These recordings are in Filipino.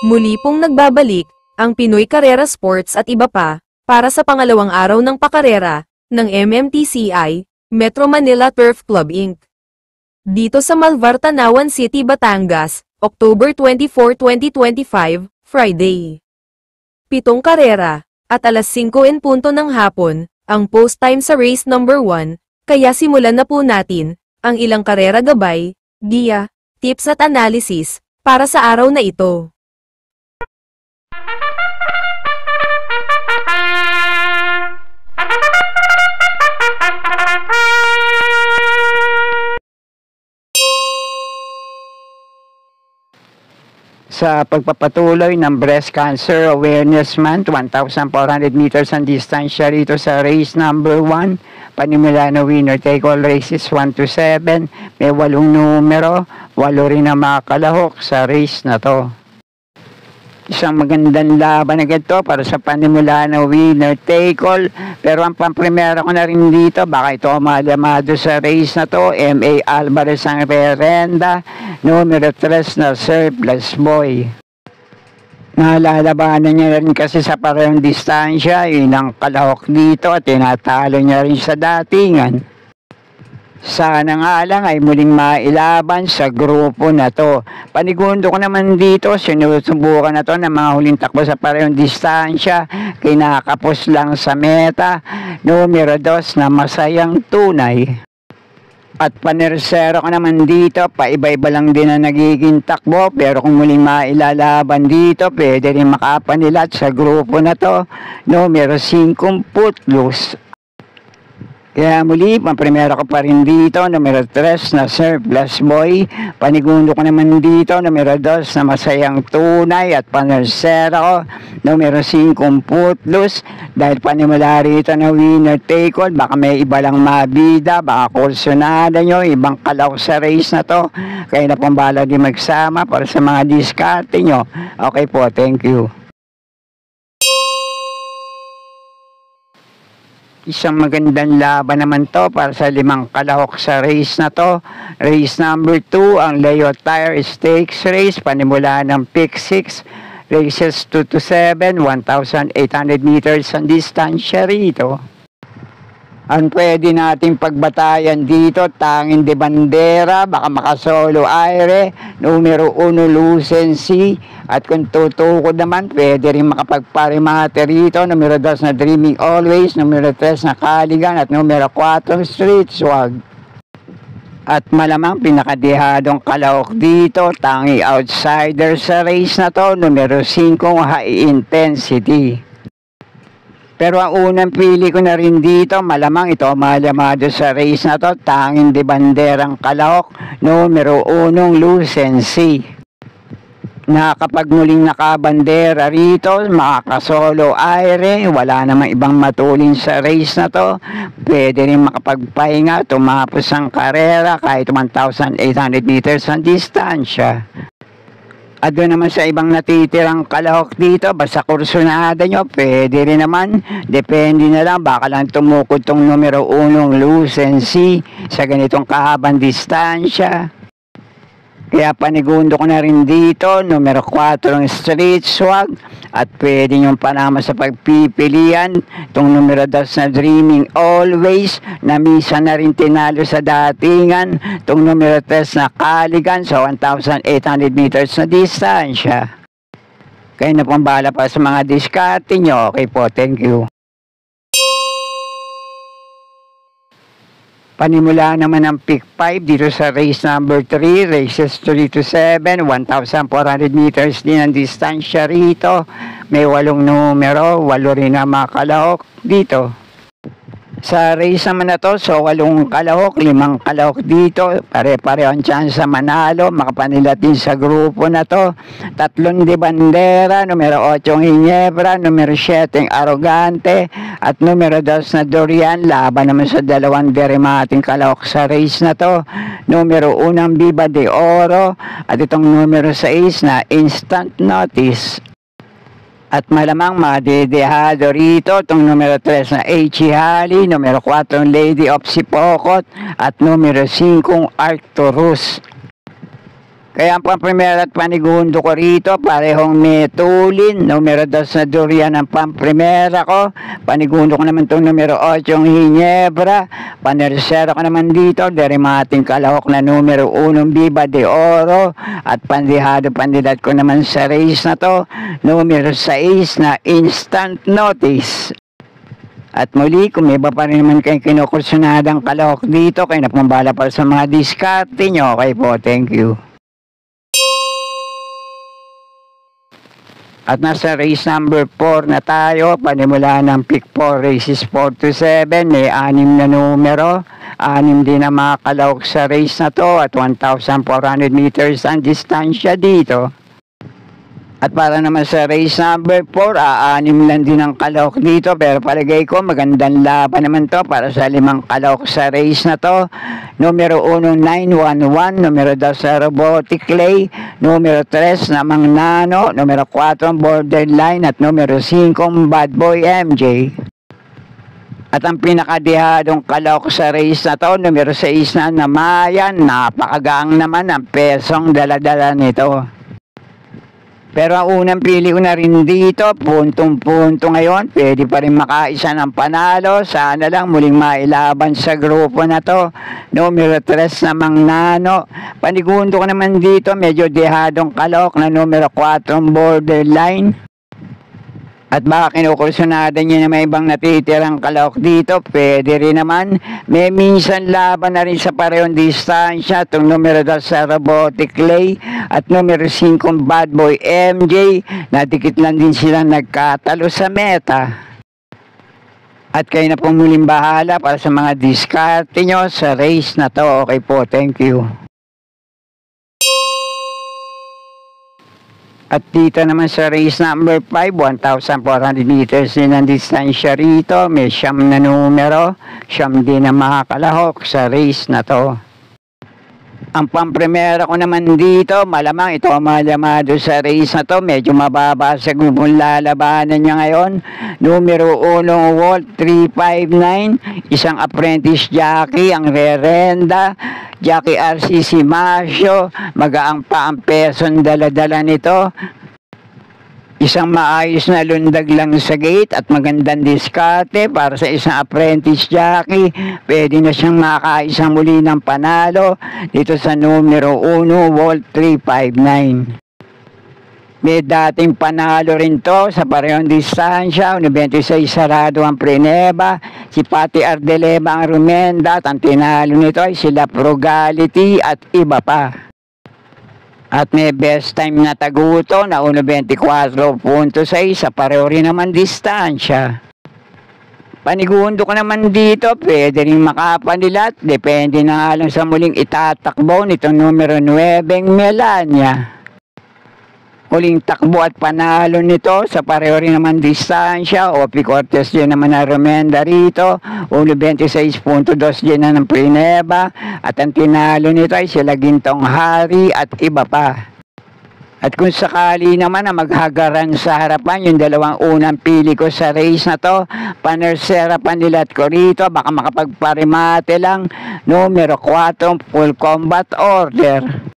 Muli pong nagbabalik ang Pinoy Carrera Sports at iba pa para sa pangalawang araw ng pakarera ng MMTCI, Metro Manila Turf Club Inc. Dito sa Malvar, Tanawan City, Batangas, October 24, 2025, Friday. 7 karera at alas 5:00 ng hapon ang post time sa race number 1, kaya simulan na po natin ang ilang karera gabay, giya, tips at analysis para sa araw na ito. Sa pagpapatuloy ng Breast Cancer Awareness Month, 1,400 meters ang distansya rito sa race number 1. Panimula na winner take all races 1 to 7. May 8 numero, 8 rin ang mga kalahok sa race na to. Isang magandang laban agad to para sa panimula na winner take all. Pero ang pamprimera ko na rin dito, baka ito malamado sa race na to. M.A. Alvarez ang rerenda, numero 3 na Surplus Boy. Nalalabanan niya rin kasi sa parehong distansya, ilang kalahok dito at tinatalo niya rin sa datingan. Sana nga lang ay muling mailaban sa grupo na to. Panigundo ko naman dito, sinusubukan na to ng mga huling takbo sa parehong distansya. Kinakapos lang sa meta, numero 2 na Masayang Tunay. At panersero ko naman dito, paiba-iba lang din ang nagiging takbo. Pero kung muling mailalaban dito, pwede rin makapanilat sa grupo na to, numero 5 Footloose. Kaya muli, pang-primera ko pa rin dito, numero 3 na Surplus Boy. Panigundo ko naman dito, numero 2 na Masayang Tunay. At panersera ko, numero 5 Footloose. Dahil panimula rito na winner take all, baka may iba lang mabida, baka kursunada nyo, ibang kalaw sa race na to. Kaya na pong bala din magsama para sa mga diskarte nyo. Okay po, thank you. Isang magandang laban naman to para sa 5 kalahok sa race na to. Race number 2, ang Leo Tire Stakes Race, panimula ng pick 6, races 2 to 7, 1,800 meters ang distansya rito. Ang pwede nating pagbatayan dito, Tanging de Bandera, baka makasolo Aire, numero 1 Lucency, at kung tutukod naman, pwede rin makapagparimate rito, numero 2 na Dreaming Always, numero 3 na Caligan, at numero 4 Street Swag. At malamang pinakadihadong kalahok dito, tangi outsider sa race na to, numero 5 High Intensity. Pero ang unang pili ko na rin dito, malamang ito malamado sa race na to, Tanging de Banderang kalahok, numero 1 Lucency. Nakapag muling nakabandera rito, makakasolo Aire, wala namang ibang matulin sa race na to. Pwede rin makapagpahinga, tumapos ang karera kahit 1,800 meters ang distansya. At doon naman sa ibang natitirang kalahok dito, basta kursunada nyo, pwede rin naman. Depende na lang, baka lang tumukod tong numero 1 Lucency sa ganitong kahabang distansya. Kaya panigundo ko na rin dito, numero 4 Street Swag. At pwede nyo panama sa pagpipilian itong numero 2 na Dreaming Always, na misa na rin tinalo sa datingan. Itong numero 3 na Caligan sa 1,800 meters na distansya. Kayo na pong bahala pa sa mga diskarte nyo. Okay po, thank you. Panimula naman ang pick 5 dito sa race number 3, races 3 to 7, 1,400 meters din ang distansya rito. May 8 numero, 8 rin ang mga kalahok dito. Sa race naman na to, so 8 kalahok, 5 kalahok dito, pare-pareho ang chance sa manalo, makapanilat din sa grupo na to. 3 de Bandera, numero 8 Ginebra, numero 7 Arrogante, at numero 2 na Dorian, laban naman sa 2 derimating kalahok sa race na to. Numero 1 Viva de Oro, at itong numero 6 na Instant Notice. At malamang madedehado rito itong numero 3 na H.E. Halley, numero 4 Lady of Sipokot, at numero 5 Arcturus. Kaya ang pamprimera at panigundo ko rito, parehong metulin. Numero 2 na durian ang pamprimera ko. Panigundo ko naman itong numero 8 yung Ginebra. Panersero ko naman dito, derimating kalahok na numero 1 Viva de Oro. At pandihado pandilat ko naman sa race na to, numero 6 na Instant Notice. At muli, kung may iba pa rin naman kayong kinukursunadang kalahok dito, kayo na pambala para sa mga diskarte nyo. Okay po, thank you. At nasa race number 4 na tayo, panimula ng pick 4 races 4 to 7, may 6 na numero, 6 din na mga kalahok sa race na to at 1,400 meters ang distansya dito. At para naman sa race number 4, 6 lang din ang kalahok dito, pero palagay ko magandang laban naman to para sa 5 kalahok sa race na to. Numero 1, 911, numero 2 sa Robotic Clay, numero 3 namang Nano, numero 4 Borderline at numero 5 Bad Boy MJ. At ang pinakadihadong kalahok sa race na to, numero 6 na Namayan, napakagaang naman ang pesong daladala nito. Pero ang unang pili ko na rin dito, puntong-punto ngayon, pwede pa rin makaisa ng panalo. Sana lang muling mailaban sa grupo na to. Numero 3 namang Nano. Panigundo ko naman dito, medyo dihadong kalahok na numero 4 Borderline. At baka kinukursunada nyo na may ibang natitirang kalahok dito, pwede rin naman. May minsan laban na rin sa parehong distansya, itong numero 2 sa Robotic Clay at numero 5 Bad Boy MJ, nadikit lang din sila nagkatalo sa meta. At kayo na pong muling bahala para sa mga diskarte nyo sa race na to. Okay po, thank you. At dito naman sa race number 5, 1,400 meters din ang distansya rito. May 9 na numero, 9 din ang mga kalahok sa race na to. Ang pamprimera ko naman dito, malamang ito ang malamado sa race na to. Medyo mababa sa grupong lalabanan niya ngayon. Numero 1, Walt 359, isang apprentice jockey, ang Rerenda. Jackie RCC Masyo, magaang pa ang pesong dala-dala nito. Isang maayos na lundag lang sa gate at magandang diskarte para sa isang apprentice jockey. Pwede na siyang makaisang muli ng panalo dito sa numero 1, Walt 359. May dating panalo rin to sa parehong distansya, 26 sarado ang Preneba, si Pati Ardelema ang Rumenda at ang tinalo nito ay sila Frugality at iba pa. At may best time na taguto na 1.24.6 sa pareho rin naman distansya. Panigundo ko naman dito, pwede rin makapanilat, depende na nga lang sa muling itatakbo nitong numero 9 Melania. Huling takbo at panalo nito sa pareho rin naman distansya. Opi Cortez din naman na Romenda rito. 1.26.2 din na ng Preneba. At ang tinalo nito ay sila Gintong Hari at iba pa. At kung sakali naman na maghagaran sa harapan yung dalawang unang pili ko sa race na to, Panersera Panilat ko rito, baka makapagparimate lang. Numero 4, Full Combat Order.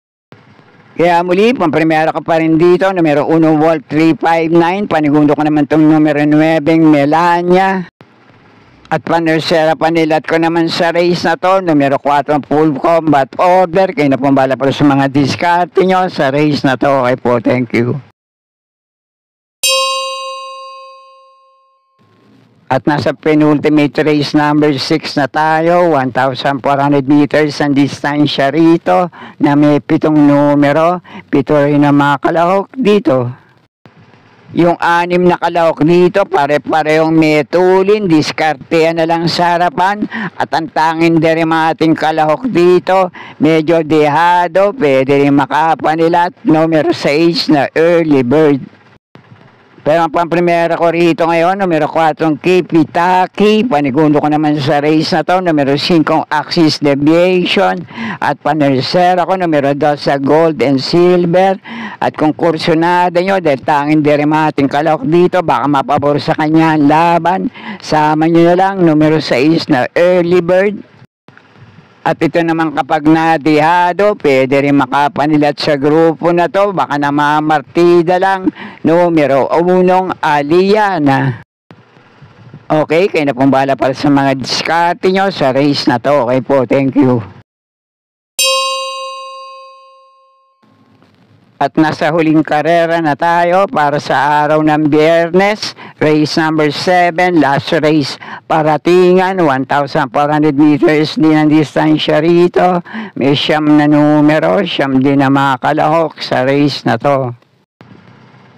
Kaya muli, pamprimera ko pa rin dito, numero 1, Walt 359, panigundo ko naman itong numero 9, Melania. At panersera panilat ko naman sa race na to, numero 4, Full Combat Order. Kayo na pumbala para sa mga diskarte nyo sa race na to. Okay po, thank you. At nasa penultimate race number 6 na tayo, 1,400 meters ang distansya rito na may 7 numero, 7 rin ang mga kalahok dito. Yung 6 na kalahok dito, pare-parehong metulin, diskartean na lang sa harapan. At ang tanging derimating kalahok dito, medyo dehado, pwede rin makapanilat, numero 6 na Early Bird. Pero ang pamprimera ko rito ngayon, numero 4, KP Taki. Panigundo ko naman sa race na to, numero 5, Axis Deviation. At panersera ko, numero 2 sa Gold and Silver. At kung kursunada nyo, dahil tanging derimating kalahok dito, baka mapabor sa kanya ang laban. Sama nyo na lang, numero 6 na Early Bird. At ito naman kapag nadihado, pwede rin makapanilat sa grupo na to. Baka namamartida lang. Numero 1, Aliana. Okay, kayo na pong bahala para sa mga diskarte nyo sa race na to. Okay po, thank you. At nasa huling karera na tayo para sa araw ng Biyernes. Race number 7, last race, Paratingan, 1,400 meters din ang distansya rito. May 9 na numero, 9 din na mga kalahok sa race na to.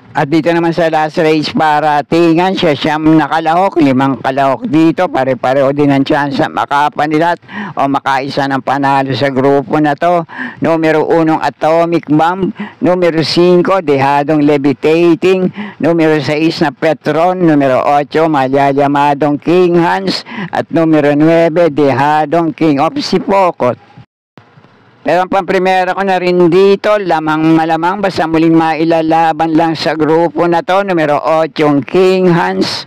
At dito naman sa last race Paratingan, 9 nakalahok, 5 kalahok dito, pare-pareho din ang chance makapanilat o makaisa ng panalo sa grupo na to. Numero 1, Atomic Bomb. Numero 5, Dehadong Levitating. Numero 6 na Petron. Numero 8, Malyamadong King Hans. At numero 9, Dehadong King of Sipokot. Pero ang pamprimera ko na rin dito, lamang malamang, basta muling mailalaban lang sa grupo na to. Numero 8, King Hans.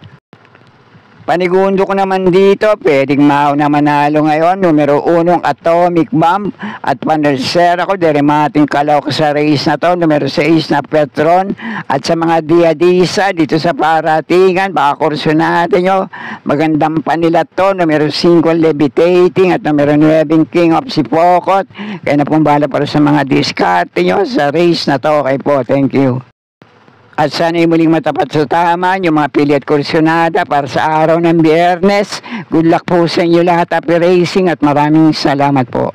Panigundo ko naman dito, pwedeng mauna manalo ngayon. Numero 1, Atomic Bomb. At panersera ko, derimating kalawak sa race na to. Numero 6 na Petron. At sa mga diadisa dito sa Paratingan, baka kursunado nyo. Magandang panilat to. Numero 5, Levitating. At numero 9, King of Sipokot. Kaya na pong bahala para sa mga diskarte nyo sa race na to. Okay po, thank you. At sana'y muling matapat sa tama yung mga pili at kursyonada para sa araw ng Biyernes. Good luck po sa inyo lahat, happy racing at maraming salamat po.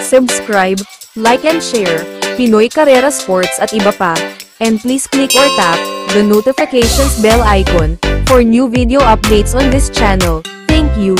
Subscribe, like and share, Pinoy Carrera Sports at iba pa. And please click or tap the notifications bell icon for new video updates on this channel. Thank you.